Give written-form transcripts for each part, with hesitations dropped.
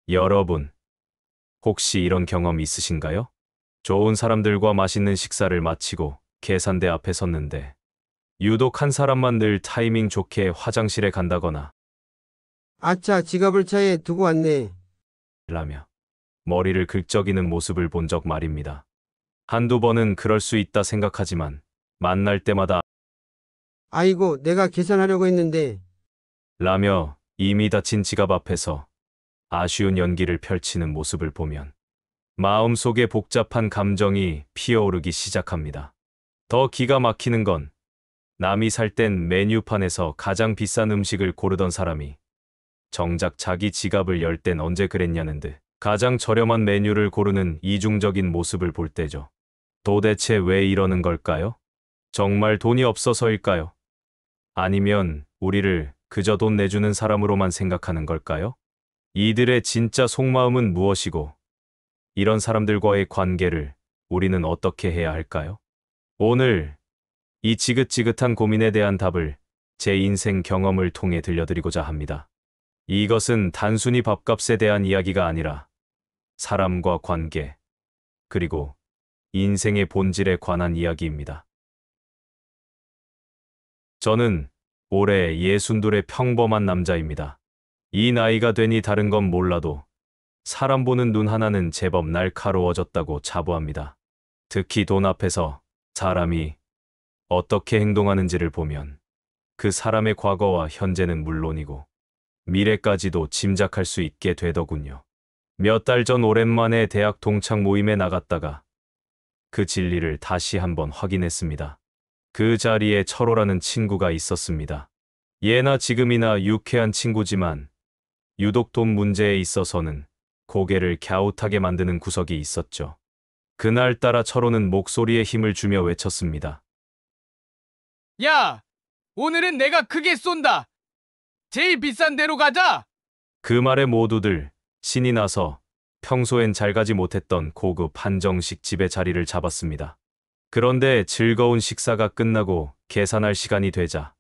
여러분, 혹시 이런 경험 있으신가요? 좋은 사람들과 맛있는 식사를 마치고 계산대 앞에 섰는데 유독 한 사람만 늘 타이밍 좋게 화장실에 간다거나 아차, 지갑을 차에 두고 왔네. 라며 머리를 긁적이는 모습을 본 적 말입니다. 한두 번은 그럴 수 있다 생각하지만 만날 때마다 아이고, 내가 계산하려고 했는데. 라며 이미 닫힌 지갑 앞에서 아쉬운 연기를 펼치는 모습을 보면 마음속에 복잡한 감정이 피어오르기 시작합니다. 더 기가 막히는 건 남이 살 땐 메뉴판에서 가장 비싼 음식을 고르던 사람이 정작 자기 지갑을 열 땐 언제 그랬냐는 듯 가장 저렴한 메뉴를 고르는 이중적인 모습을 볼 때죠. 도대체 왜 이러는 걸까요? 정말 돈이 없어서일까요? 아니면 우리를 그저 돈 내주는 사람으로만 생각하는 걸까요? 이들의 진짜 속마음은 무엇이고 이런 사람들과의 관계를 우리는 어떻게 해야 할까요? 오늘 이 지긋지긋한 고민에 대한 답을 제 인생 경험을 통해 들려드리고자 합니다. 이것은 단순히 밥값에 대한 이야기가 아니라 사람과 관계, 그리고 인생의 본질에 관한 이야기입니다. 저는 올해 62의 평범한 남자입니다. 이 나이가 되니 다른 건 몰라도 사람 보는 눈 하나는 제법 날카로워졌다고 자부합니다. 특히 돈 앞에서 사람이 어떻게 행동하는지를 보면 그 사람의 과거와 현재는 물론이고 미래까지도 짐작할 수 있게 되더군요. 몇 달 전 오랜만에 대학 동창 모임에 나갔다가 그 진리를 다시 한번 확인했습니다. 그 자리에 철호라는 친구가 있었습니다. 예나 지금이나 유쾌한 친구지만 유독 돈 문제에 있어서는 고개를 갸웃하게 만드는 구석이 있었죠. 그날따라 철호는 목소리에 힘을 주며 외쳤습니다. 야, 오늘은 내가 크게 쏜다. 제일 비싼 데로 가자. 그 말에 모두들 신이 나서 평소엔 잘 가지 못했던 고급 한정식 집의 자리를 잡았습니다. 그런데 즐거운 식사가 끝나고 계산할 시간이 되자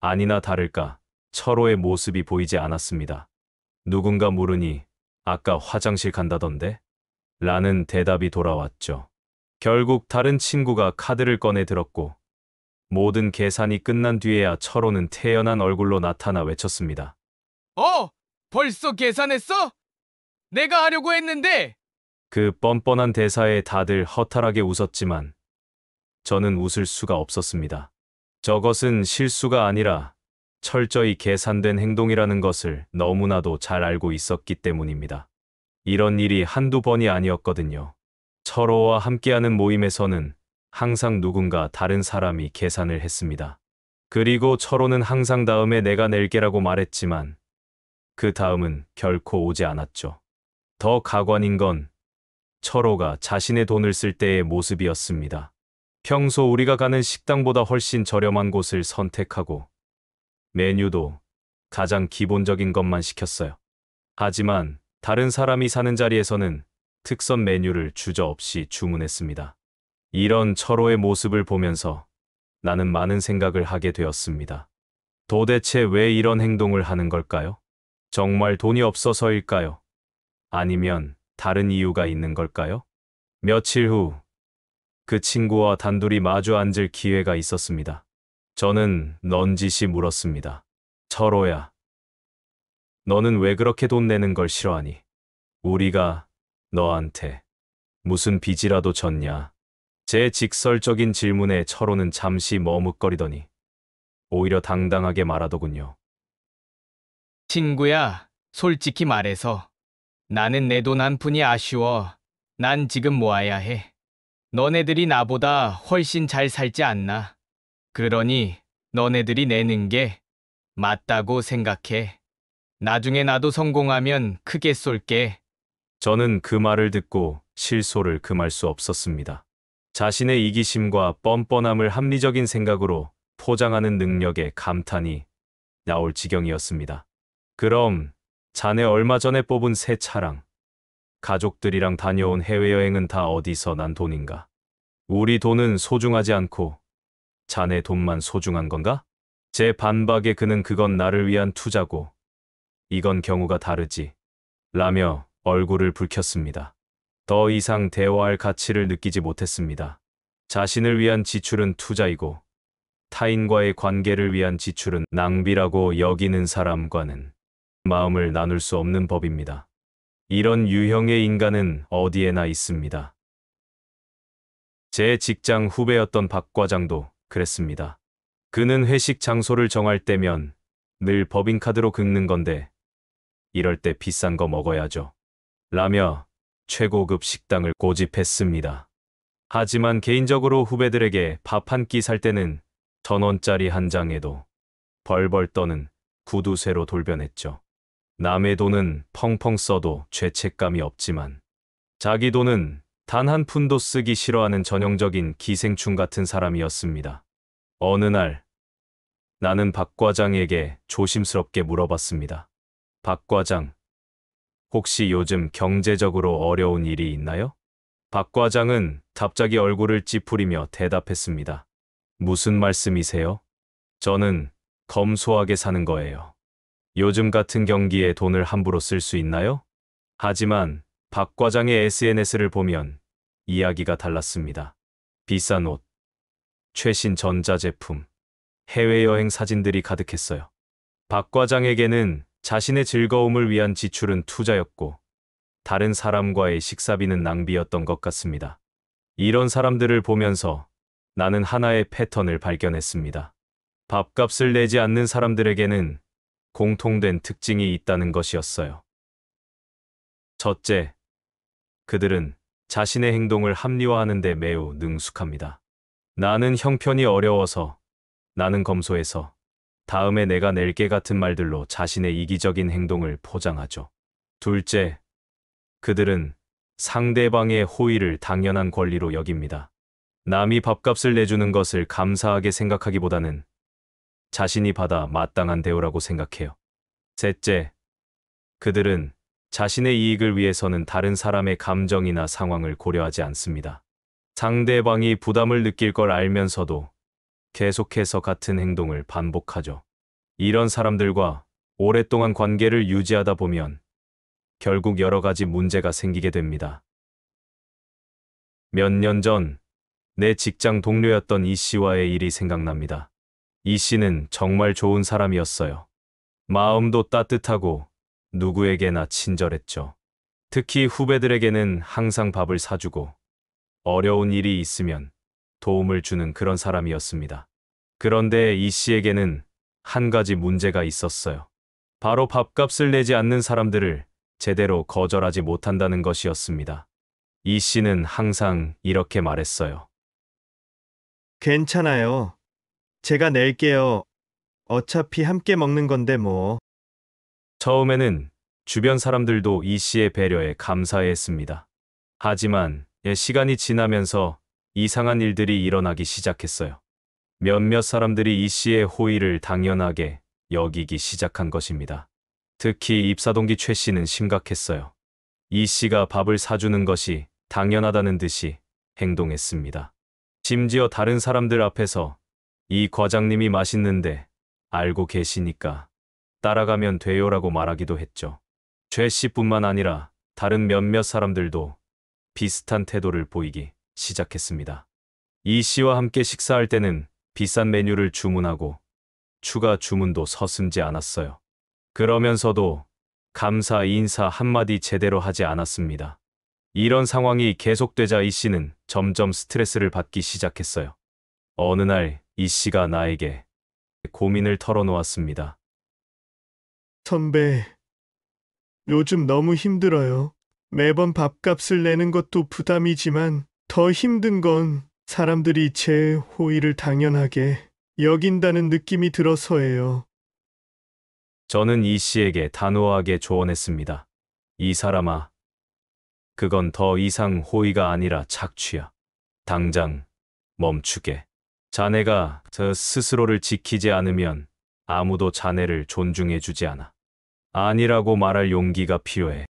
아니나 다를까 철호의 모습이 보이지 않았습니다. 누군가 물으니 아까 화장실 간다던데? 라는 대답이 돌아왔죠. 결국 다른 친구가 카드를 꺼내 들었고 모든 계산이 끝난 뒤에야 철호는 태연한 얼굴로 나타나 외쳤습니다. 벌써 계산했어? 내가 하려고 했는데. 그 뻔뻔한 대사에 다들 허탈하게 웃었지만 저는 웃을 수가 없었습니다. 저것은 실수가 아니라 철저히 계산된 행동이라는 것을 너무나도 잘 알고 있었기 때문입니다. 이런 일이 한두 번이 아니었거든요. 철호와 함께하는 모임에서는 항상 누군가 다른 사람이 계산을 했습니다. 그리고 철호는 항상 다음에 내가 낼게라고 말했지만 그 다음은 결코 오지 않았죠. 더 가관인 건 철호가 자신의 돈을 쓸 때의 모습이었습니다. 평소 우리가 가는 식당보다 훨씬 저렴한 곳을 선택하고 메뉴도 가장 기본적인 것만 시켰어요. 하지만 다른 사람이 사는 자리에서는 특선 메뉴를 주저없이 주문했습니다. 이런 철호의 모습을 보면서 나는 많은 생각을 하게 되었습니다. 도대체 왜 이런 행동을 하는 걸까요? 정말 돈이 없어서일까요? 아니면 다른 이유가 있는 걸까요? 며칠 후 그 친구와 단둘이 마주 앉을 기회가 있었습니다. 저는 넌지시 물었습니다. 철호야, 너는 왜 그렇게 돈 내는 걸 싫어하니? 우리가 너한테 무슨 빚이라도 졌냐? 제 직설적인 질문에 철호는 잠시 머뭇거리더니 오히려 당당하게 말하더군요. 친구야, 솔직히 말해서 나는 내 돈 한 푼이 아쉬워. 난 지금 모아야 해. 너네들이 나보다 훨씬 잘 살지 않나? 그러니 너네들이 내는 게 맞다고 생각해. 나중에 나도 성공하면 크게 쏠게. 저는 그 말을 듣고 실소를 금할 수 없었습니다. 자신의 이기심과 뻔뻔함을 합리적인 생각으로 포장하는 능력에 감탄이 나올 지경이었습니다. 그럼 자네 얼마 전에 뽑은 새 차랑 가족들이랑 다녀온 해외여행은 다 어디서 난 돈인가? 우리 돈은 소중하지 않고 자네 돈만 소중한 건가? 제 반박에 그는 그건 나를 위한 투자고 이건 경우가 다르지. 라며 얼굴을 붉혔습니다. 더 이상 대화할 가치를 느끼지 못했습니다. 자신을 위한 지출은 투자이고 타인과의 관계를 위한 지출은 낭비라고 여기는 사람과는 마음을 나눌 수 없는 법입니다. 이런 유형의 인간은 어디에나 있습니다. 제 직장 후배였던 박 과장도 그랬습니다. 그는 회식 장소를 정할 때면 늘 법인카드로 긁는 건데 이럴 때 비싼 거 먹어야죠. 라며 최고급 식당을 고집했습니다. 하지만 개인적으로 후배들에게 밥 한 끼 살 때는 1,000원짜리 한 장에도 벌벌 떠는 구두쇠로 돌변했죠. 남의 돈은 펑펑 써도 죄책감이 없지만 자기 돈은 단 한 푼도 쓰기 싫어하는 전형적인 기생충 같은 사람이었습니다. 어느 날 나는 박 과장에게 조심스럽게 물어봤습니다. 박 과장, 혹시 요즘 경제적으로 어려운 일이 있나요? 박 과장은 갑자기 얼굴을 찌푸리며 대답했습니다. 무슨 말씀이세요? 저는 검소하게 사는 거예요. 요즘 같은 경기에 돈을 함부로 쓸 수 있나요? 하지만 박 과장의 SNS를 보면 이야기가 달랐습니다. 비싼 옷, 최신 전자제품, 해외여행 사진들이 가득했어요. 박 과장에게는 자신의 즐거움을 위한 지출은 투자였고 다른 사람과의 식사비는 낭비였던 것 같습니다. 이런 사람들을 보면서 나는 하나의 패턴을 발견했습니다. 밥값을 내지 않는 사람들에게는 공통된 특징이 있다는 것이었어요. 첫째, 그들은 자신의 행동을 합리화하는 데 매우 능숙합니다. 나는 형편이 어려워서, 나는 검소해서, 다음에 내가 낼게 같은 말들로 자신의 이기적인 행동을 포장하죠. 둘째, 그들은 상대방의 호의를 당연한 권리로 여깁니다. 남이 밥값을 내주는 것을 감사하게 생각하기보다는 자신이 받아 마땅한 대우라고 생각해요. 셋째, 그들은 자신의 이익을 위해서는 다른 사람의 감정이나 상황을 고려하지 않습니다. 상대방이 부담을 느낄 걸 알면서도 계속해서 같은 행동을 반복하죠. 이런 사람들과 오랫동안 관계를 유지하다 보면 결국 여러 가지 문제가 생기게 됩니다. 몇 년 전 내 직장 동료였던 이 씨와의 일이 생각납니다. 이 씨는 정말 좋은 사람이었어요. 마음도 따뜻하고 누구에게나 친절했죠. 특히 후배들에게는 항상 밥을 사주고 어려운 일이 있으면 도움을 주는 그런 사람이었습니다. 그런데 이 씨에게는 한 가지 문제가 있었어요. 바로 밥값을 내지 않는 사람들을 제대로 거절하지 못한다는 것이었습니다. 이 씨는 항상 이렇게 말했어요. 괜찮아요. 제가 낼게요. 어차피 함께 먹는 건데 뭐. 처음에는 주변 사람들도 이 씨의 배려에 감사해했습니다. 하지만 시간이 지나면서 이상한 일들이 일어나기 시작했어요. 몇몇 사람들이 이 씨의 호의를 당연하게 여기기 시작한 것입니다. 특히 입사동기 최 씨는 심각했어요. 이 씨가 밥을 사주는 것이 당연하다는 듯이 행동했습니다. 심지어 다른 사람들 앞에서 이 과장님이 맛있는데 알고 계시니까 따라가면 돼요라고 말하기도 했죠. 최 씨뿐만 아니라 다른 몇몇 사람들도 비슷한 태도를 보이기 시작했습니다. 이 씨와 함께 식사할 때는 비싼 메뉴를 주문하고 추가 주문도 서슴지 않았어요. 그러면서도 감사 인사 한마디 제대로 하지 않았습니다. 이런 상황이 계속되자 이 씨는 점점 스트레스를 받기 시작했어요. 어느 날 이 씨가 나에게 고민을 털어놓았습니다. 선배, 요즘 너무 힘들어요. 매번 밥값을 내는 것도 부담이지만 더 힘든 건 사람들이 제 호의를 당연하게 여긴다는 느낌이 들어서예요. 저는 이 씨에게 단호하게 조언했습니다. 이 사람아, 그건 더 이상 호의가 아니라 착취야. 당장 멈추게. 자네가 저 스스로를 지키지 않으면 아무도 자네를 존중해주지 않아. 아니라고 말할 용기가 필요해.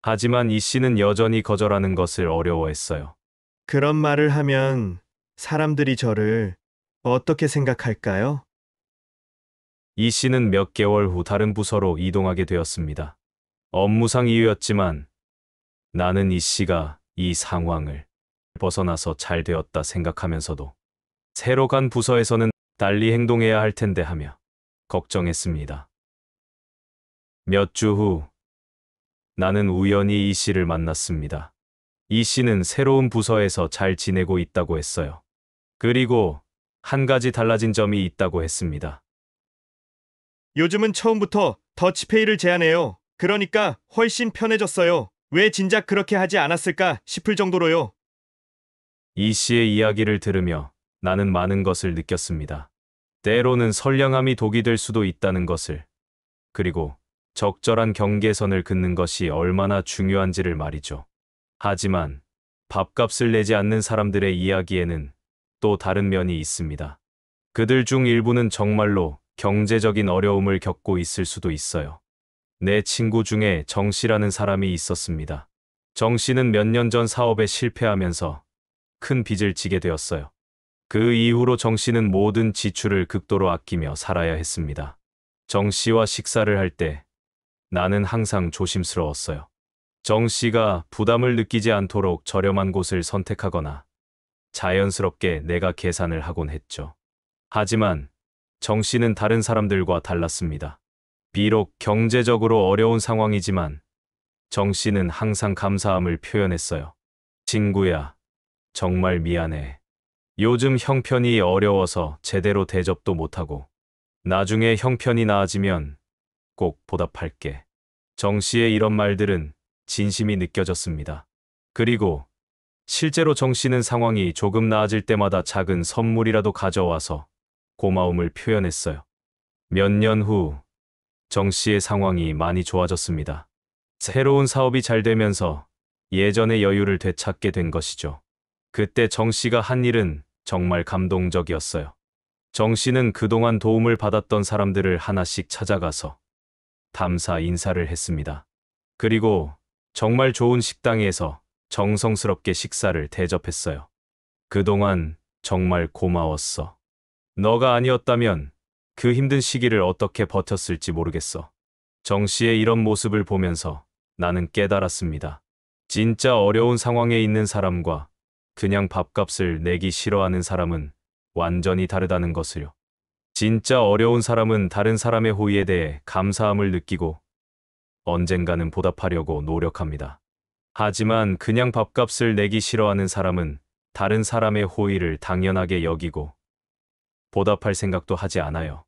하지만 이 씨는 여전히 거절하는 것을 어려워했어요. 그런 말을 하면 사람들이 저를 어떻게 생각할까요? 이 씨는 몇 개월 후 다른 부서로 이동하게 되었습니다. 업무상 이유였지만 나는 이 씨가 이 상황을 벗어나서 잘 되었다 생각하면서도 새로 간 부서에서는 달리 행동해야 할 텐데 하며 걱정했습니다. 몇 주 후 나는 우연히 이 씨를 만났습니다. 이 씨는 새로운 부서에서 잘 지내고 있다고 했어요. 그리고 한 가지 달라진 점이 있다고 했습니다. 요즘은 처음부터 더치페이를 제안해요. 그러니까 훨씬 편해졌어요. 왜 진작 그렇게 하지 않았을까 싶을 정도로요. 이 씨의 이야기를 들으며 나는 많은 것을 느꼈습니다. 때로는 선량함이 독이 될 수도 있다는 것을, 그리고 적절한 경계선을 긋는 것이 얼마나 중요한지를 말이죠. 하지만 밥값을 내지 않는 사람들의 이야기에는 또 다른 면이 있습니다. 그들 중 일부는 정말로 경제적인 어려움을 겪고 있을 수도 있어요. 내 친구 중에 정 씨라는 사람이 있었습니다. 정 씨는 몇 년 전 사업에 실패하면서 큰 빚을 지게 되었어요. 그 이후로 정 씨는 모든 지출을 극도로 아끼며 살아야 했습니다. 정 씨와 식사를 할 때 나는 항상 조심스러웠어요. 정 씨가 부담을 느끼지 않도록 저렴한 곳을 선택하거나 자연스럽게 내가 계산을 하곤 했죠. 하지만 정 씨는 다른 사람들과 달랐습니다. 비록 경제적으로 어려운 상황이지만 정 씨는 항상 감사함을 표현했어요. 친구야, 정말 미안해. 요즘 형편이 어려워서 제대로 대접도 못하고 나중에 형편이 나아지면 꼭 보답할게. 정 씨의 이런 말들은 진심이 느껴졌습니다. 그리고 실제로 정 씨는 상황이 조금 나아질 때마다 작은 선물이라도 가져와서 고마움을 표현했어요. 몇 년 후 정 씨의 상황이 많이 좋아졌습니다. 새로운 사업이 잘 되면서 예전의 여유를 되찾게 된 것이죠. 그때 정 씨가 한 일은 정말 감동적이었어요. 정 씨는 그동안 도움을 받았던 사람들을 하나씩 찾아가서 감사 인사를 했습니다. 그리고 정말 좋은 식당에서 정성스럽게 식사를 대접했어요. 그동안 정말 고마웠어. 너가 아니었다면 그 힘든 시기를 어떻게 버텼을지 모르겠어. 정 씨의 이런 모습을 보면서 나는 깨달았습니다. 진짜 어려운 상황에 있는 사람과 그냥 밥값을 내기 싫어하는 사람은 완전히 다르다는 것을요. 진짜 어려운 사람은 다른 사람의 호의에 대해 감사함을 느끼고 언젠가는 보답하려고 노력합니다. 하지만 그냥 밥값을 내기 싫어하는 사람은 다른 사람의 호의를 당연하게 여기고 보답할 생각도 하지 않아요.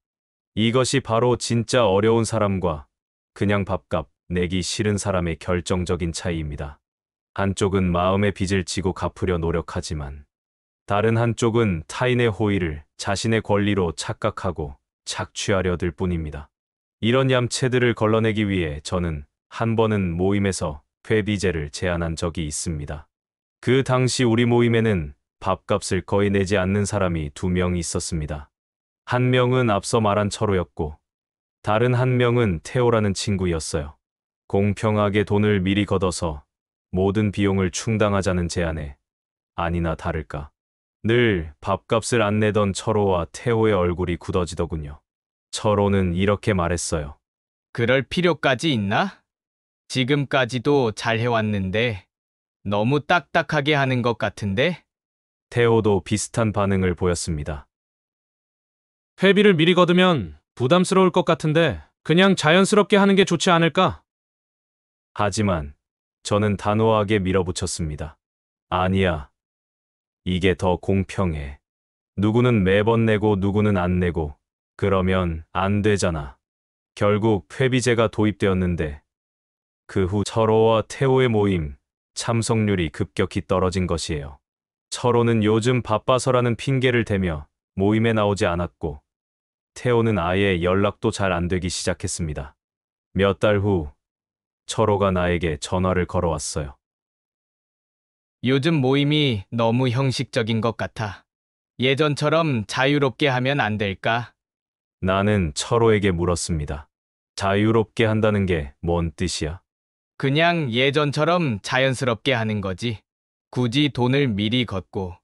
이것이 바로 진짜 어려운 사람과 그냥 밥값 내기 싫은 사람의 결정적인 차이입니다. 한쪽은 마음의 빚을 지고 갚으려 노력하지만 다른 한쪽은 타인의 호의를 자신의 권리로 착각하고 착취하려 들 뿐입니다. 이런 얌체들을 걸러내기 위해 저는 한 번은 모임에서 회비제를 제안한 적이 있습니다. 그 당시 우리 모임에는 밥값을 거의 내지 않는 사람이 2명 있었습니다. 한 명은 앞서 말한 철호였고 다른 한 명은 태호라는 친구였어요. 공평하게 돈을 미리 걷어서 모든 비용을 충당하자는 제안에 아니나 다를까 늘 밥값을 안 내던 철호와 태호의 얼굴이 굳어지더군요. 철호는 이렇게 말했어요. 그럴 필요까지 있나? 지금까지도 잘 해왔는데 너무 딱딱하게 하는 것 같은데? 태호도 비슷한 반응을 보였습니다. 회비를 미리 거두면 부담스러울 것 같은데 그냥 자연스럽게 하는 게 좋지 않을까? 하지만 저는 단호하게 밀어붙였습니다. 아니야. 이게 더 공평해. 누구는 매번 내고 누구는 안 내고 그러면 안 되잖아. 결국 회비제가 도입되었는데 그 후 철호와 태호의 모임 참석률이 급격히 떨어진 것이에요. 철호는 요즘 바빠서라는 핑계를 대며 모임에 나오지 않았고 태호는 아예 연락도 잘 안 되기 시작했습니다. 몇 달 후 철호가 나에게 전화를 걸어왔어요. 요즘 모임이 너무 형식적인 것 같아. 예전처럼 자유롭게 하면 안 될까? 나는 철호에게 물었습니다. 자유롭게 한다는 게 뭔 뜻이야? 그냥 예전처럼 자연스럽게 하는 거지. 굳이 돈을 미리 걷고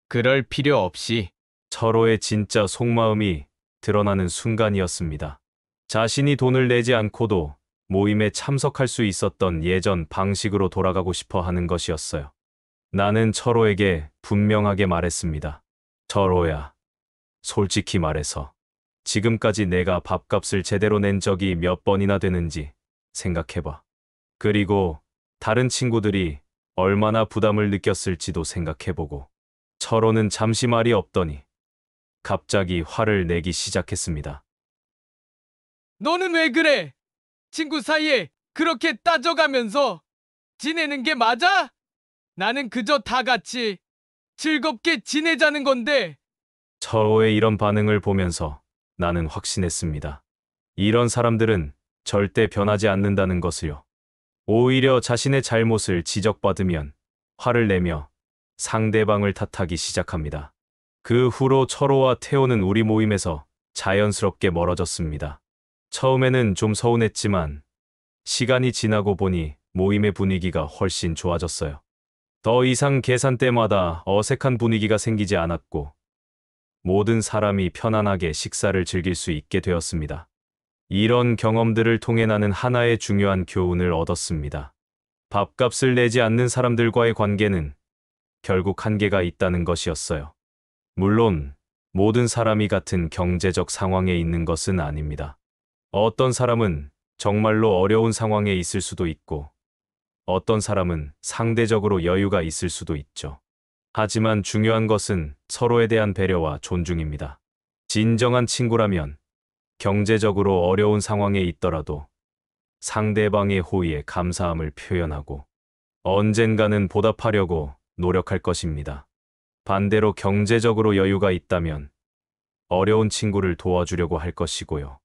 그럴 필요 없이. 철호의 진짜 속마음이 드러나는 순간이었습니다. 자신이 돈을 내지 않고도 모임에 참석할 수 있었던 예전 방식으로 돌아가고 싶어 하는 것이었어요. 나는 철호에게 분명하게 말했습니다. 철호야, 솔직히 말해서 지금까지 내가 밥값을 제대로 낸 적이 몇 번이나 되는지 생각해봐. 그리고 다른 친구들이 얼마나 부담을 느꼈을지도 생각해보고. 철호는 잠시 말이 없더니 갑자기 화를 내기 시작했습니다. 너는 왜 그래? 친구 사이에 그렇게 따져가면서 지내는 게 맞아? 나는 그저 다 같이 즐겁게 지내자는 건데. 철호의 이런 반응을 보면서 나는 확신했습니다. 이런 사람들은 절대 변하지 않는다는 것을요. 오히려 자신의 잘못을 지적받으면 화를 내며 상대방을 탓하기 시작합니다. 그 후로 철호와 태호는 우리 모임에서 자연스럽게 멀어졌습니다. 처음에는 좀 서운했지만 시간이 지나고 보니 모임의 분위기가 훨씬 좋아졌어요. 더 이상 계산 때마다 어색한 분위기가 생기지 않았고 모든 사람이 편안하게 식사를 즐길 수 있게 되었습니다. 이런 경험들을 통해 나는 하나의 중요한 교훈을 얻었습니다. 밥값을 내지 않는 사람들과의 관계는 결국 한계가 있다는 것이었어요. 물론 모든 사람이 같은 경제적 상황에 있는 것은 아닙니다. 어떤 사람은 정말로 어려운 상황에 있을 수도 있고 어떤 사람은 상대적으로 여유가 있을 수도 있죠. 하지만 중요한 것은 서로에 대한 배려와 존중입니다. 진정한 친구라면 경제적으로 어려운 상황에 있더라도 상대방의 호의에 감사함을 표현하고 언젠가는 보답하려고 노력할 것입니다. 반대로 경제적으로 여유가 있다면 어려운 친구를 도와주려고 할 것이고요.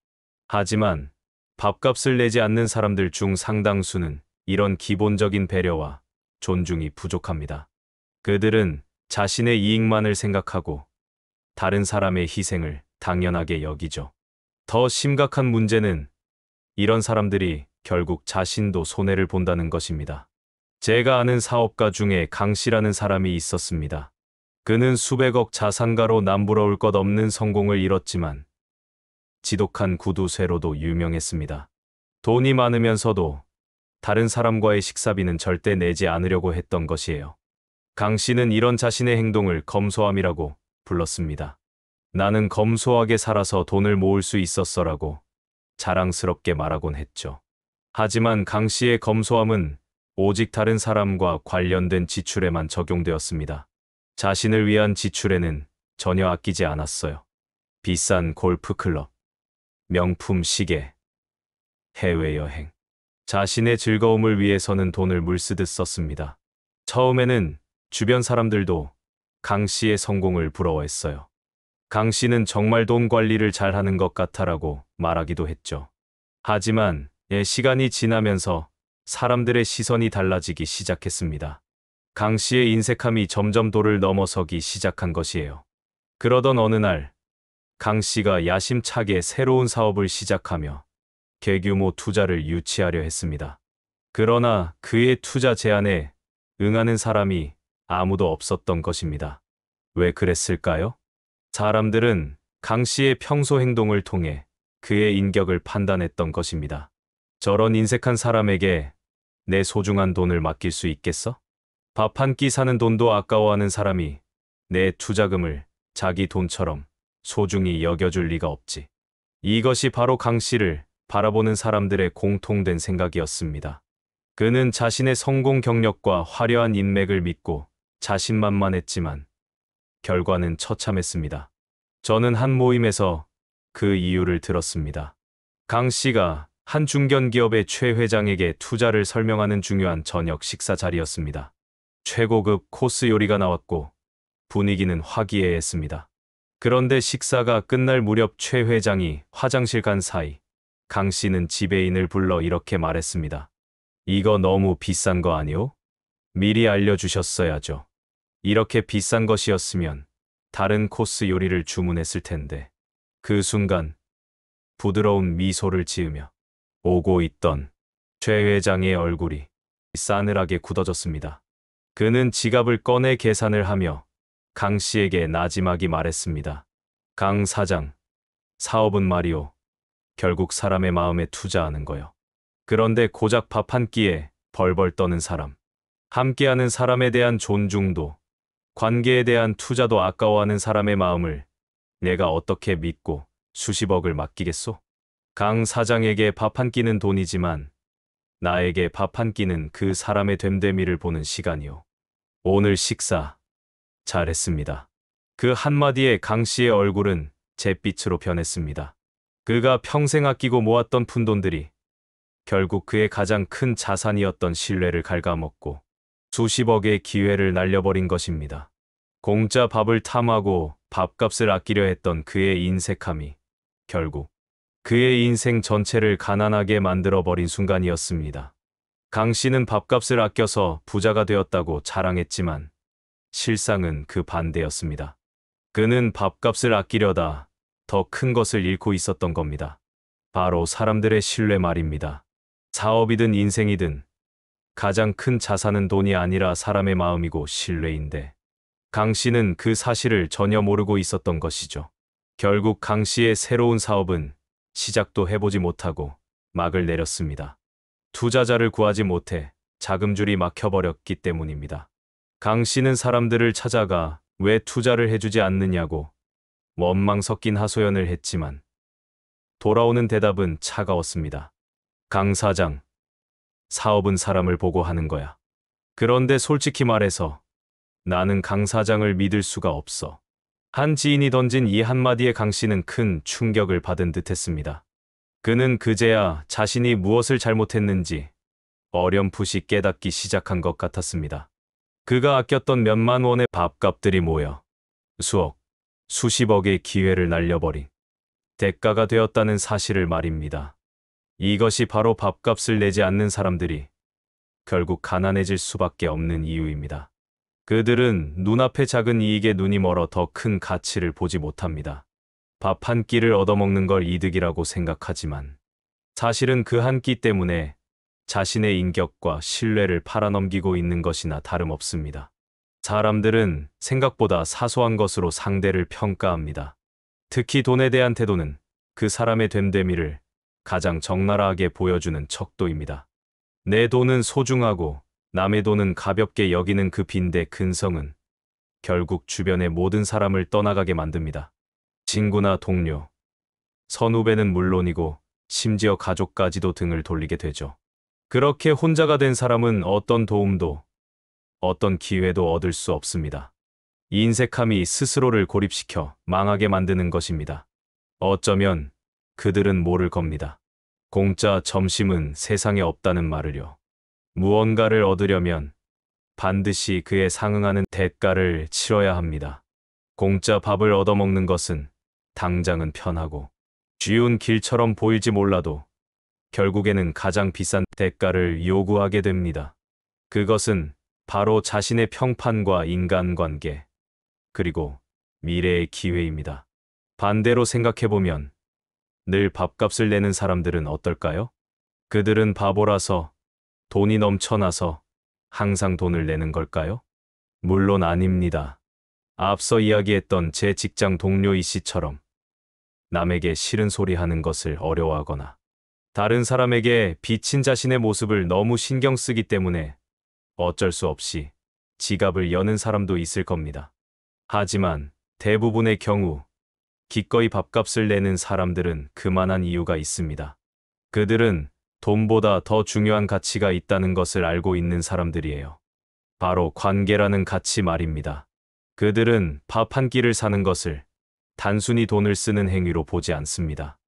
하지만 밥값을 내지 않는 사람들 중 상당수는 이런 기본적인 배려와 존중이 부족합니다. 그들은 자신의 이익만을 생각하고 다른 사람의 희생을 당연하게 여기죠. 더 심각한 문제는 이런 사람들이 결국 자신도 손해를 본다는 것입니다. 제가 아는 사업가 중에 강 씨라는 사람이 있었습니다. 그는 수백억 자산가로 남부러울 것 없는 성공을 이뤘지만 지독한 구두쇠로도 유명했습니다. 돈이 많으면서도 다른 사람과의 식사비는 절대 내지 않으려고 했던 것이에요. 강 씨는 이런 자신의 행동을 검소함이라고 불렀습니다. 나는 검소하게 살아서 돈을 모을 수 있었어라고 자랑스럽게 말하곤 했죠. 하지만 강 씨의 검소함은 오직 다른 사람과 관련된 지출에만 적용되었습니다. 자신을 위한 지출에는 전혀 아끼지 않았어요. 비싼 골프클럽, 명품 시계, 해외여행. 자신의 즐거움을 위해서는 돈을 물쓰듯 썼습니다. 처음에는 주변 사람들도 강 씨의 성공을 부러워했어요. 강 씨는 정말 돈 관리를 잘하는 것 같아라고 말하기도 했죠. 하지만 시간이 지나면서 사람들의 시선이 달라지기 시작했습니다. 강 씨의 인색함이 점점 도를 넘어서기 시작한 것이에요. 그러던 어느 날, 강 씨가 야심차게 새로운 사업을 시작하며 대규모 투자를 유치하려 했습니다. 그러나 그의 투자 제안에 응하는 사람이 아무도 없었던 것입니다. 왜 그랬을까요? 사람들은 강 씨의 평소 행동을 통해 그의 인격을 판단했던 것입니다. 저런 인색한 사람에게 내 소중한 돈을 맡길 수 있겠어? 밥 한 끼 사는 돈도 아까워하는 사람이 내 투자금을 자기 돈처럼 소중히 여겨줄 리가 없지. 이것이 바로 강 씨를 바라보는 사람들의 공통된 생각이었습니다. 그는 자신의 성공 경력과 화려한 인맥을 믿고 자신만만했지만 결과는 처참했습니다. 저는 한 모임에서 그 이유를 들었습니다. 강 씨가 한 중견기업의 최 회장에게 투자를 설명하는 중요한 저녁 식사 자리였습니다. 최고급 코스 요리가 나왔고 분위기는 화기애애했습니다. 그런데 식사가 끝날 무렵 최 회장이 화장실 간 사이 강 씨는 지배인을 불러 이렇게 말했습니다. 이거 너무 비싼 거 아니오? 미리 알려주셨어야죠. 이렇게 비싼 것이었으면 다른 코스 요리를 주문했을 텐데. 그 순간 부드러운 미소를 지으며 오고 있던 최 회장의 얼굴이 싸늘하게 굳어졌습니다. 그는 지갑을 꺼내 계산을 하며 강 씨에게 나지막이 말했습니다. 강 사장, 사업은 말이오. 결국 사람의 마음에 투자하는 거요. 그런데 고작 밥 한 끼에 벌벌 떠는 사람. 함께하는 사람에 대한 존중도, 관계에 대한 투자도 아까워하는 사람의 마음을 내가 어떻게 믿고 수십억을 맡기겠소? 강 사장에게 밥 한 끼는 돈이지만 나에게 밥 한 끼는 그 사람의 됨됨이를 보는 시간이요. 오늘 식사 잘했습니다. 그 한마디에 강 씨의 얼굴은 잿빛으로 변했습니다. 그가 평생 아끼고 모았던 푼돈들이 결국 그의 가장 큰 자산이었던 신뢰를 갉아먹고 수십억의 기회를 날려버린 것입니다. 공짜 밥을 탐하고 밥값을 아끼려 했던 그의 인색함이 결국 그의 인생 전체를 가난하게 만들어버린 순간이었습니다. 강 씨는 밥값을 아껴서 부자가 되었다고 자랑했지만 실상은 그 반대였습니다. 그는 밥값을 아끼려다 더 큰 것을 잃고 있었던 겁니다. 바로 사람들의 신뢰 말입니다. 사업이든 인생이든 가장 큰 자산은 돈이 아니라 사람의 마음이고 신뢰인데 강 씨는 그 사실을 전혀 모르고 있었던 것이죠. 결국 강 씨의 새로운 사업은 시작도 해보지 못하고 막을 내렸습니다. 투자자를 구하지 못해 자금줄이 막혀버렸기 때문입니다. 강 씨는 사람들을 찾아가 왜 투자를 해주지 않느냐고 원망 섞인 하소연을 했지만 돌아오는 대답은 차가웠습니다. 강 사장, 사업은 사람을 보고 하는 거야. 그런데 솔직히 말해서 나는 강 사장을 믿을 수가 없어. 한 지인이 던진 이 한마디에 강 씨는 큰 충격을 받은 듯했습니다. 그는 그제야 자신이 무엇을 잘못했는지 어렴풋이 깨닫기 시작한 것 같았습니다. 그가 아꼈던 몇만 원의 밥값들이 모여 수억, 수십억의 기회를 날려버린 대가가 되었다는 사실을 말입니다. 이것이 바로 밥값을 내지 않는 사람들이 결국 가난해질 수밖에 없는 이유입니다. 그들은 눈앞의 작은 이익에 눈이 멀어 더 큰 가치를 보지 못합니다. 밥 한 끼를 얻어먹는 걸 이득이라고 생각하지만 사실은 그 한 끼 때문에 자신의 인격과 신뢰를 팔아넘기고 있는 것이나 다름없습니다. 사람들은 생각보다 사소한 것으로 상대를 평가합니다. 특히 돈에 대한 태도는 그 사람의 됨됨이를 가장 적나라하게 보여주는 척도입니다. 내 돈은 소중하고 남의 돈은 가볍게 여기는 그 빈대 근성은 결국 주변의 모든 사람을 떠나가게 만듭니다. 친구나 동료, 선후배는 물론이고 심지어 가족까지도 등을 돌리게 되죠. 그렇게 혼자가 된 사람은 어떤 도움도 어떤 기회도 얻을 수 없습니다. 이 인색함이 스스로를 고립시켜 망하게 만드는 것입니다. 어쩌면 그들은 모를 겁니다. 공짜 점심은 세상에 없다는 말을요. 무언가를 얻으려면 반드시 그에 상응하는 대가를 치러야 합니다. 공짜 밥을 얻어먹는 것은 당장은 편하고 쉬운 길처럼 보일지 몰라도 결국에는 가장 비싼 대가를 요구하게 됩니다. 그것은 바로 자신의 평판과 인간관계, 그리고 미래의 기회입니다. 반대로 생각해보면 늘 밥값을 내는 사람들은 어떨까요? 그들은 바보라서, 돈이 넘쳐나서 항상 돈을 내는 걸까요? 물론 아닙니다. 앞서 이야기했던 제 직장 동료 이 씨처럼 남에게 싫은 소리 하는 것을 어려워하거나 다른 사람에게 비친 자신의 모습을 너무 신경 쓰기 때문에 어쩔 수 없이 지갑을 여는 사람도 있을 겁니다. 하지만 대부분의 경우 기꺼이 밥값을 내는 사람들은 그만한 이유가 있습니다. 그들은 돈보다 더 중요한 가치가 있다는 것을 알고 있는 사람들이에요. 바로 관계라는 가치 말입니다. 그들은 밥 한 끼를 사는 것을 단순히 돈을 쓰는 행위로 보지 않습니다.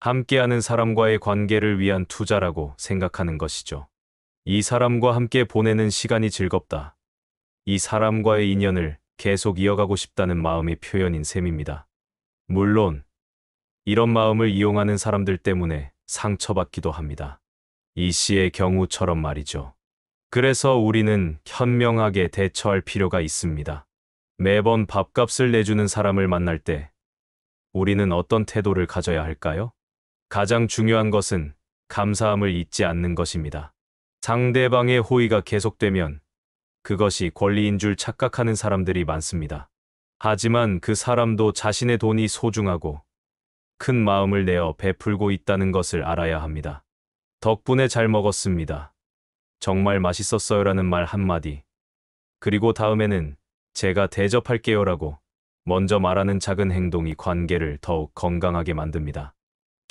함께하는 사람과의 관계를 위한 투자라고 생각하는 것이죠. 이 사람과 함께 보내는 시간이 즐겁다. 이 사람과의 인연을 계속 이어가고 싶다는 마음의 표현인 셈입니다. 물론 이런 마음을 이용하는 사람들 때문에 상처받기도 합니다. 이 씨의 경우처럼 말이죠. 그래서 우리는 현명하게 대처할 필요가 있습니다. 매번 밥값을 내주는 사람을 만날 때 우리는 어떤 태도를 가져야 할까요? 가장 중요한 것은 감사함을 잊지 않는 것입니다. 상대방의 호의가 계속되면 그것이 권리인 줄 착각하는 사람들이 많습니다. 하지만 그 사람도 자신의 돈이 소중하고 큰 마음을 내어 베풀고 있다는 것을 알아야 합니다. 덕분에 잘 먹었습니다. 정말 맛있었어요라는 말 한마디. 그리고 다음에는 제가 대접할게요라고 먼저 말하는 작은 행동이 관계를 더욱 건강하게 만듭니다.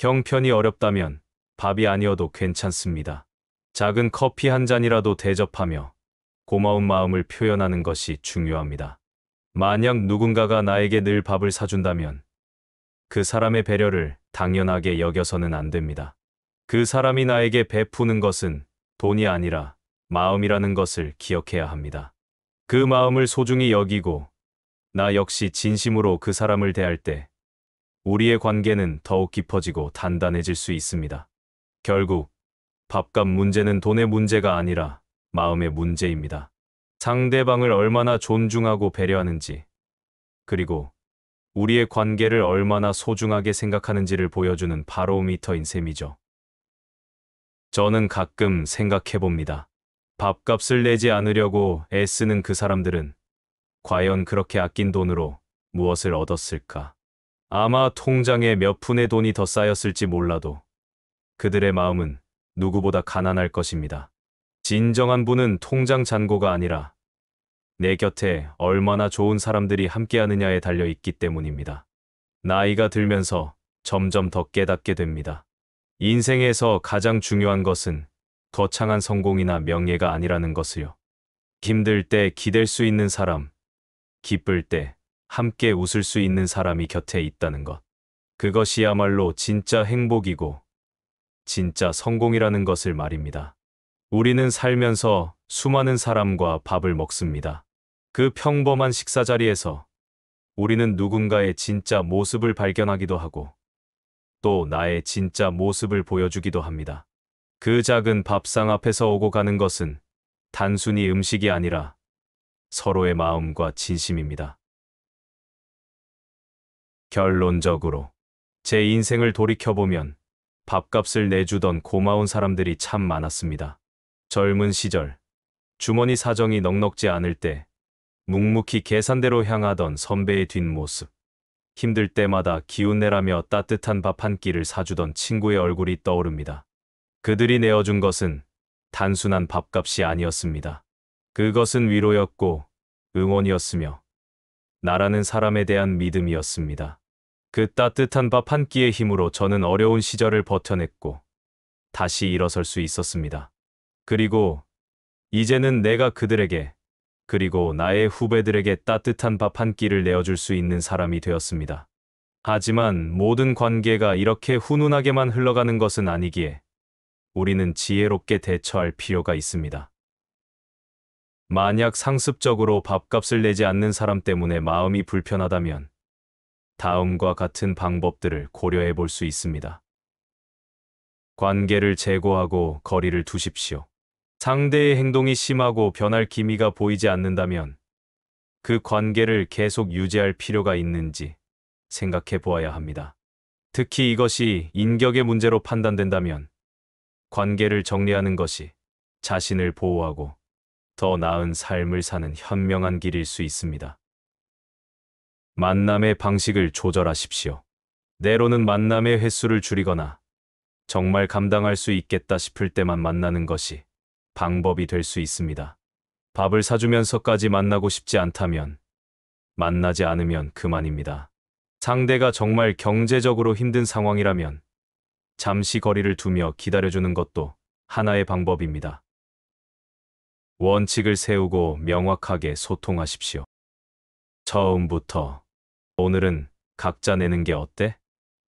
형편이 어렵다면 밥이 아니어도 괜찮습니다. 작은 커피 한 잔이라도 대접하며 고마운 마음을 표현하는 것이 중요합니다. 만약 누군가가 나에게 늘 밥을 사준다면 그 사람의 배려를 당연하게 여겨서는 안 됩니다. 그 사람이 나에게 베푸는 것은 돈이 아니라 마음이라는 것을 기억해야 합니다. 그 마음을 소중히 여기고 나 역시 진심으로 그 사람을 대할 때 우리의 관계는 더욱 깊어지고 단단해질 수 있습니다. 결국 밥값 문제는 돈의 문제가 아니라 마음의 문제입니다. 상대방을 얼마나 존중하고 배려하는지, 그리고 우리의 관계를 얼마나 소중하게 생각하는지를 보여주는 바로미터인 셈이죠. 저는 가끔 생각해 봅니다. 밥값을 내지 않으려고 애쓰는 그 사람들은 과연 그렇게 아낀 돈으로 무엇을 얻었을까? 아마 통장에 몇 푼의 돈이 더 쌓였을지 몰라도 그들의 마음은 누구보다 가난할 것입니다. 진정한 부는 통장 잔고가 아니라 내 곁에 얼마나 좋은 사람들이 함께하느냐에 달려 있기 때문입니다. 나이가 들면서 점점 더 깨닫게 됩니다. 인생에서 가장 중요한 것은 거창한 성공이나 명예가 아니라는 것을요. 힘들 때 기댈 수 있는 사람, 기쁠 때 함께 웃을 수 있는 사람이 곁에 있다는 것. 그것이야말로 진짜 행복이고 진짜 성공이라는 것을 말입니다. 우리는 살면서 수많은 사람과 밥을 먹습니다. 그 평범한 식사 자리에서 우리는 누군가의 진짜 모습을 발견하기도 하고 또 나의 진짜 모습을 보여주기도 합니다. 그 작은 밥상 앞에서 오고 가는 것은 단순히 음식이 아니라 서로의 마음과 진심입니다. 결론적으로 제 인생을 돌이켜보면 밥값을 내주던 고마운 사람들이 참 많았습니다. 젊은 시절, 주머니 사정이 넉넉지 않을 때 묵묵히 계산대로 향하던 선배의 뒷모습, 힘들 때마다 기운내라며 따뜻한 밥 한 끼를 사주던 친구의 얼굴이 떠오릅니다. 그들이 내어준 것은 단순한 밥값이 아니었습니다. 그것은 위로였고 응원이었으며 나라는 사람에 대한 믿음이었습니다. 그 따뜻한 밥 한 끼의 힘으로 저는 어려운 시절을 버텨냈고 다시 일어설 수 있었습니다. 그리고 이제는 내가 그들에게 그리고 나의 후배들에게 따뜻한 밥 한 끼를 내어줄 수 있는 사람이 되었습니다. 하지만 모든 관계가 이렇게 훈훈하게만 흘러가는 것은 아니기에 우리는 지혜롭게 대처할 필요가 있습니다. 만약 상습적으로 밥값을 내지 않는 사람 때문에 마음이 불편하다면 다음과 같은 방법들을 고려해 볼 수 있습니다. 관계를 제고하고 거리를 두십시오. 상대의 행동이 심하고 변할 기미가 보이지 않는다면 그 관계를 계속 유지할 필요가 있는지 생각해 보아야 합니다. 특히 이것이 인격의 문제로 판단된다면 관계를 정리하는 것이 자신을 보호하고 더 나은 삶을 사는 현명한 길일 수 있습니다. 만남의 방식을 조절하십시오. 때로는 만남의 횟수를 줄이거나 정말 감당할 수 있겠다 싶을 때만 만나는 것이 방법이 될 수 있습니다. 밥을 사주면서까지 만나고 싶지 않다면 만나지 않으면 그만입니다. 상대가 정말 경제적으로 힘든 상황이라면 잠시 거리를 두며 기다려주는 것도 하나의 방법입니다. 원칙을 세우고 명확하게 소통하십시오. 처음부터 오늘은 각자 내는 게 어때?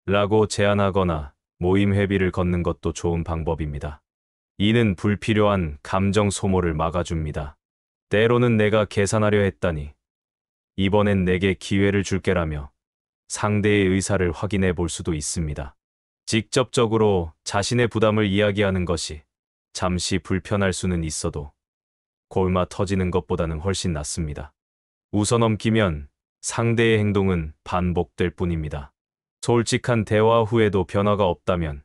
라고 제안하거나 모임 회비를 걷는 것도 좋은 방법입니다. 이는 불필요한 감정 소모를 막아줍니다. 때로는 내가 계산하려 했다니 이번엔 내게 기회를 줄게라며 상대의 의사를 확인해 볼 수도 있습니다. 직접적으로 자신의 부담을 이야기하는 것이 잠시 불편할 수는 있어도 골마 터지는 것보다는 훨씬 낫습니다. 웃어넘기면 상대의 행동은 반복될 뿐입니다. 솔직한 대화 후에도 변화가 없다면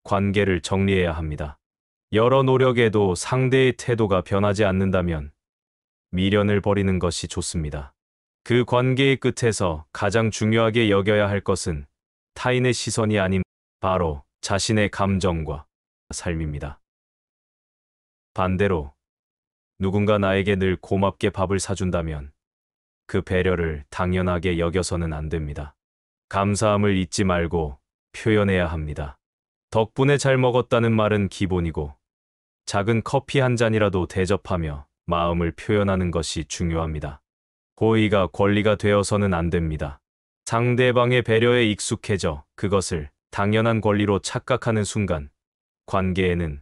관계를 정리해야 합니다. 여러 노력에도 상대의 태도가 변하지 않는다면 미련을 버리는 것이 좋습니다. 그 관계의 끝에서 가장 중요하게 여겨야 할 것은 타인의 시선이 아닌 바로 자신의 감정과 삶입니다. 반대로 누군가 나에게 늘 고맙게 밥을 사준다면 그 배려를 당연하게 여겨서는 안 됩니다. 감사함을 잊지 말고 표현해야 합니다. 덕분에 잘 먹었다는 말은 기본이고 작은 커피 한 잔이라도 대접하며 마음을 표현하는 것이 중요합니다. 고의가 권리가 되어서는 안 됩니다. 상대방의 배려에 익숙해져 그것을 당연한 권리로 착각하는 순간 관계에는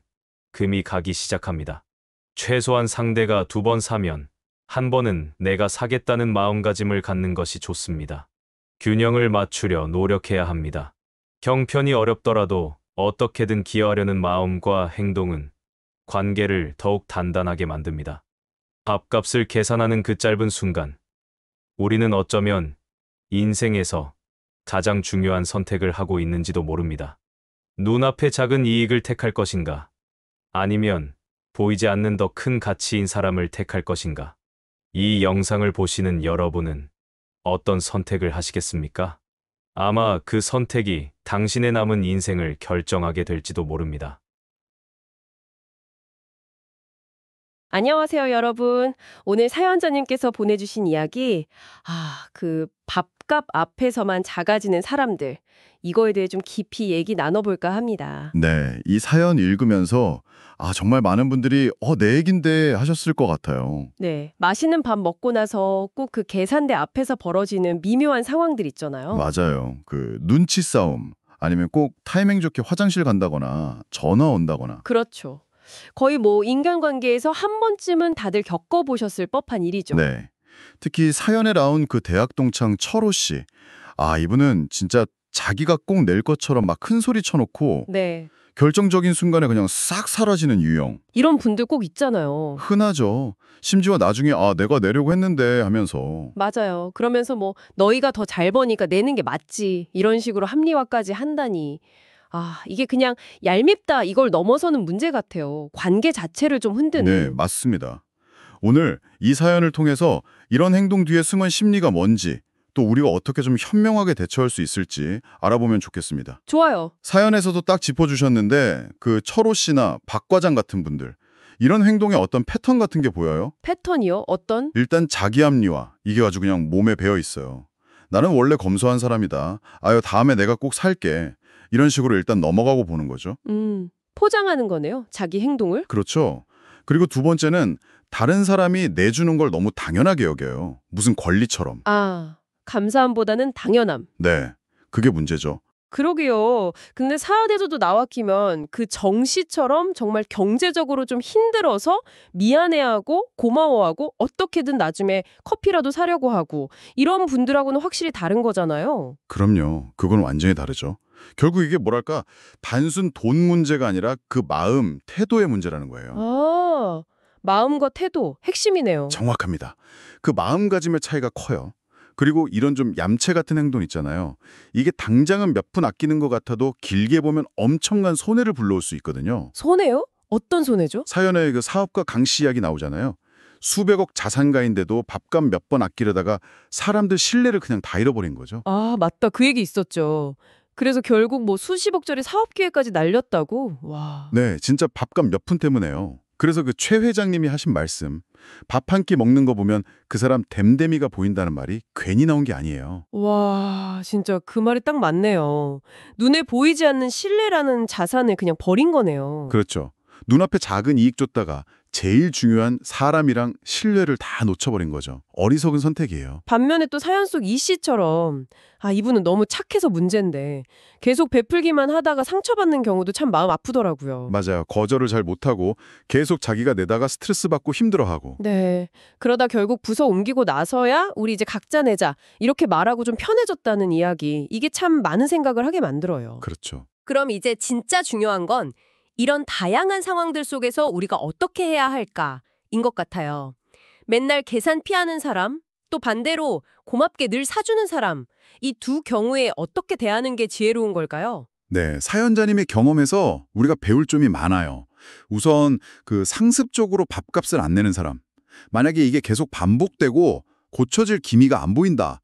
금이 가기 시작합니다. 최소한 상대가 2번 사면 한 번은 내가 사겠다는 마음가짐을 갖는 것이 좋습니다. 균형을 맞추려 노력해야 합니다. 형편이 어렵더라도 어떻게든 기여하려는 마음과 행동은 관계를 더욱 단단하게 만듭니다. 밥값을 계산하는 그 짧은 순간, 우리는 어쩌면 인생에서 가장 중요한 선택을 하고 있는지도 모릅니다. 눈앞의 작은 이익을 택할 것인가? 아니면 보이지 않는 더 큰 가치인 사람을 택할 것인가? 이 영상을 보시는 여러분은 어떤 선택을 하시겠습니까? 아마 그 선택이 당신의 남은 인생을 결정하게 될지도 모릅니다. 안녕하세요, 여러분. 오늘 사연자님께서 보내주신 이야기, 그 밥값 앞에서만 작아지는 사람들, 이거에 대해 좀 깊이 얘기 나눠볼까 합니다. 네, 이 사연 읽으면서 정말 많은 분들이 내 얘긴데 하셨을 것 같아요. 네, 맛있는 밥 먹고 나서 꼭 그 계산대 앞에서 벌어지는 미묘한 상황들 있잖아요. 맞아요. 그 눈치 싸움 아니면 꼭 타이밍 좋게 화장실 간다거나 전화 온다거나. 그렇죠. 거의 뭐 인간관계에서 한 번쯤은 다들 겪어보셨을 법한 일이죠. 네. 특히 사연에 나온 그 대학 동창 철호 씨. 이분은 진짜 자기가 꼭 낼 것처럼 막 큰 소리 쳐놓고 네, 결정적인 순간에 그냥 싹 사라지는 유형. 이런 분들 꼭 있잖아요. 흔하죠. 심지어 나중에 내가 내려고 했는데 하면서. 맞아요. 그러면서 뭐 너희가 더 잘 버니까 내는 게 맞지. 이런 식으로 합리화까지 한다니. 이게 그냥 얄밉다 이걸 넘어서는 문제 같아요. 관계 자체를 좀 흔드는. 네, 맞습니다. 오늘 이 사연을 통해서 이런 행동 뒤에 숨은 심리가 뭔지, 또 우리가 어떻게 좀 현명하게 대처할 수 있을지 알아보면 좋겠습니다. 좋아요. 사연에서도 딱 짚어주셨는데 그 철호 씨나 박 과장 같은 분들, 이런 행동에 어떤 패턴 같은 게 보여요? 패턴이요? 어떤? 일단 자기 합리화, 이게 아주 그냥 몸에 배어 있어요. 나는 원래 검소한 사람이다. 다음에 내가 꼭 살게. 이런 식으로 일단 넘어가고 보는 거죠. 포장하는 거네요. 자기 행동을. 그렇죠. 그리고 두 번째는 다른 사람이 내주는 걸 너무 당연하게 여겨요. 무슨 권리처럼. 감사함보다는 당연함. 네, 그게 문제죠. 그러게요. 근데 사연에서도 나왔기면 그 정씨처럼 정말 경제적으로 좀 힘들어서 미안해하고 고마워하고 어떻게든 나중에 커피라도 사려고 하고 이런 분들하고는 확실히 다른 거잖아요. 그럼요. 그건 완전히 다르죠. 결국 이게 뭐랄까 단순 돈 문제가 아니라 그 마음, 태도의 문제라는 거예요. 마음과 태도, 핵심이네요. 정확합니다. 그 마음가짐의 차이가 커요. 그리고 이런 좀 얌체 같은 행동 있잖아요. 이게 당장은 몇 푼 아끼는 것 같아도 길게 보면 엄청난 손해를 불러올 수 있거든요. 손해요? 어떤 손해죠? 사연에 그 사업가 강 씨 이야기 나오잖아요. 수백억 자산가인데도 밥값 몇 번 아끼려다가 사람들 신뢰를 그냥 다 잃어버린 거죠. 맞다. 그 얘기 있었죠. 그래서 결국 뭐 수십억짜리 사업 기회까지 날렸다고? 와. 네, 진짜 밥값 몇 푼 때문에요. 그래서 그 최 회장님이 하신 말씀, 밥 한 끼 먹는 거 보면 그 사람 댐댐이가 보인다는 말이 괜히 나온 게 아니에요. 와, 진짜 그 말이 딱 맞네요. 눈에 보이지 않는 신뢰라는 자산을 그냥 버린 거네요. 그렇죠. 눈앞에 작은 이익 줬다가 제일 중요한 사람이랑 신뢰를 다 놓쳐버린 거죠. 어리석은 선택이에요. 반면에 또 사연 속 이 씨처럼 이분은 너무 착해서 문제인데 계속 베풀기만 하다가 상처받는 경우도 참 마음 아프더라고요. 맞아요. 거절을 잘 못하고 계속 자기가 내다가 스트레스 받고 힘들어하고. 네. 그러다 결국 부서 옮기고 나서야 우리 이제 각자 내자 이렇게 말하고 좀 편해졌다는 이야기. 이게 참 많은 생각을 하게 만들어요. 그렇죠. 그럼 이제 진짜 중요한 건 이런 다양한 상황들 속에서 우리가 어떻게 해야 할까인 것 같아요. 맨날 계산 피하는 사람, 또 반대로 고맙게 늘 사주는 사람, 이 두 경우에 어떻게 대하는 게 지혜로운 걸까요? 네, 사연자님의 경험에서 우리가 배울 점이 많아요. 우선 그 상습적으로 밥값을 안 내는 사람. 만약에 이게 계속 반복되고 고쳐질 기미가 안 보인다.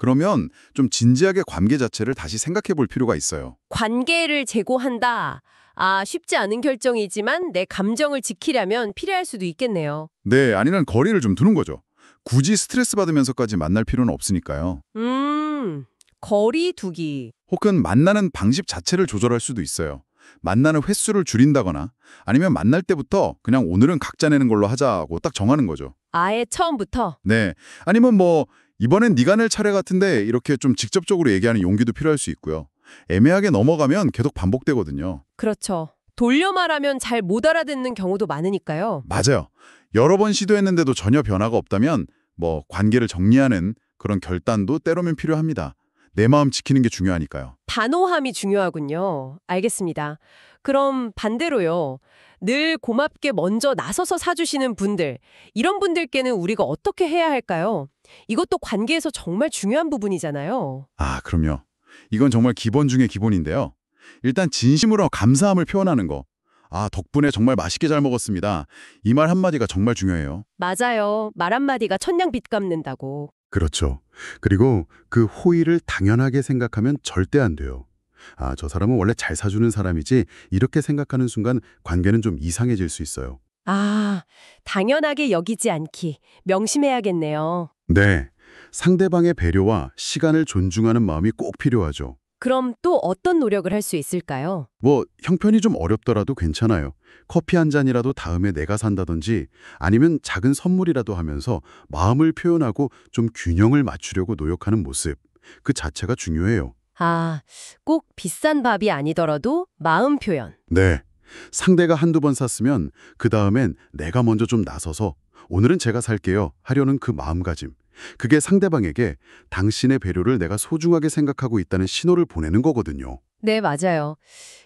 그러면 좀 진지하게 관계 자체를 다시 생각해 볼 필요가 있어요. 관계를 재고한다. 아, 쉽지 않은 결정이지만 내 감정을 지키려면 필요할 수도 있겠네요. 네, 아니면 거리를 좀 두는 거죠. 굳이 스트레스 받으면서까지 만날 필요는 없으니까요. 거리 두기. 혹은 만나는 방식 자체를 조절할 수도 있어요. 만나는 횟수를 줄인다거나 아니면 만날 때부터 그냥 오늘은 각자 내는 걸로 하자고 딱 정하는 거죠. 아예 처음부터. 네. 아니면 뭐 이번엔 네가 낼 차례 같은데 이렇게 좀 직접적으로 얘기하는 용기도 필요할 수 있고요. 애매하게 넘어가면 계속 반복되거든요. 그렇죠. 돌려 말하면 잘 못 알아듣는 경우도 많으니까요. 맞아요. 여러 번 시도했는데도 전혀 변화가 없다면 뭐 관계를 정리하는 그런 결단도 때로는 필요합니다. 내 마음 지키는 게 중요하니까요. 단호함이 중요하군요. 알겠습니다. 그럼 반대로요. 늘 고맙게 먼저 나서서 사주시는 분들, 이런 분들께는 우리가 어떻게 해야 할까요? 이것도 관계에서 정말 중요한 부분이잖아요. 아, 그럼요. 이건 정말 기본 중에 기본인데요. 일단 진심으로 감사함을 표현하는 거. 아, 덕분에 정말 맛있게 잘 먹었습니다. 이 말 한마디가 정말 중요해요. 맞아요. 말 한마디가 천냥 빚 갚는다고. 그렇죠. 그리고 그 호의를 당연하게 생각하면 절대 안 돼요. 아, 저 사람은 원래 잘 사주는 사람이지 이렇게 생각하는 순간 관계는 좀 이상해질 수 있어요. 아, 당연하게 여기지 않기. 명심해야겠네요. 네. 상대방의 배려와 시간을 존중하는 마음이 꼭 필요하죠. 그럼 또 어떤 노력을 할 수 있을까요? 뭐 형편이 좀 어렵더라도 괜찮아요. 커피 한 잔이라도 다음에 내가 산다든지 아니면 작은 선물이라도 하면서 마음을 표현하고 좀 균형을 맞추려고 노력하는 모습. 그 자체가 중요해요. 아, 꼭 비싼 밥이 아니더라도 마음 표현. 네. 상대가 한두 번 샀으면 그 다음엔 내가 먼저 좀 나서서 오늘은 제가 살게요 하려는 그 마음가짐. 그게 상대방에게 당신의 배려를 내가 소중하게 생각하고 있다는 신호를 보내는 거거든요. 네, 맞아요.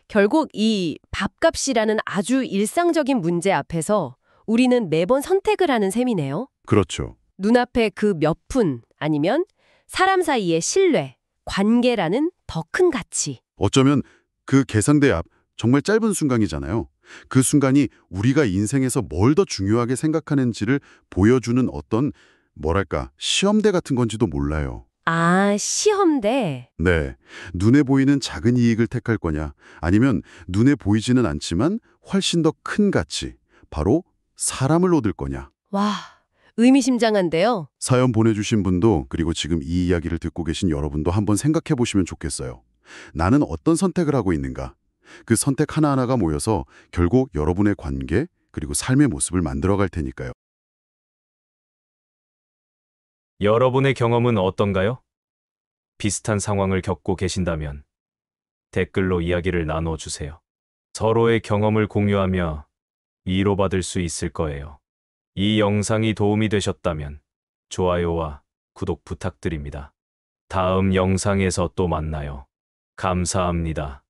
결국 이 밥값이라는 아주 일상적인 문제 앞에서 우리는 매번 선택을 하는 셈이네요. 그렇죠. 눈앞에 그 몇 푼 아니면 사람 사이의 신뢰, 관계라는 더 큰 가치. 어쩌면 그 계산대 앞 정말 짧은 순간이잖아요. 그 순간이 우리가 인생에서 뭘 더 중요하게 생각하는지를 보여주는 어떤 뭐랄까 시험대 같은 건지도 몰라요. 아, 시험대. 네. 눈에 보이는 작은 이익을 택할 거냐 아니면 눈에 보이지는 않지만 훨씬 더 큰 가치, 바로 사람을 얻을 거냐. 와, 의미심장한데요. 사연 보내주신 분도 그리고 지금 이 이야기를 듣고 계신 여러분도 한번 생각해 보시면 좋겠어요. 나는 어떤 선택을 하고 있는가? 그 선택 하나하나가 모여서 결국 여러분의 관계 그리고 삶의 모습을 만들어갈 테니까요. 여러분의 경험은 어떤가요? 비슷한 상황을 겪고 계신다면 댓글로 이야기를 나눠주세요. 서로의 경험을 공유하며 위로받을 수 있을 거예요. 이 영상이 도움이 되셨다면 좋아요와 구독 부탁드립니다. 다음 영상에서 또 만나요. 감사합니다.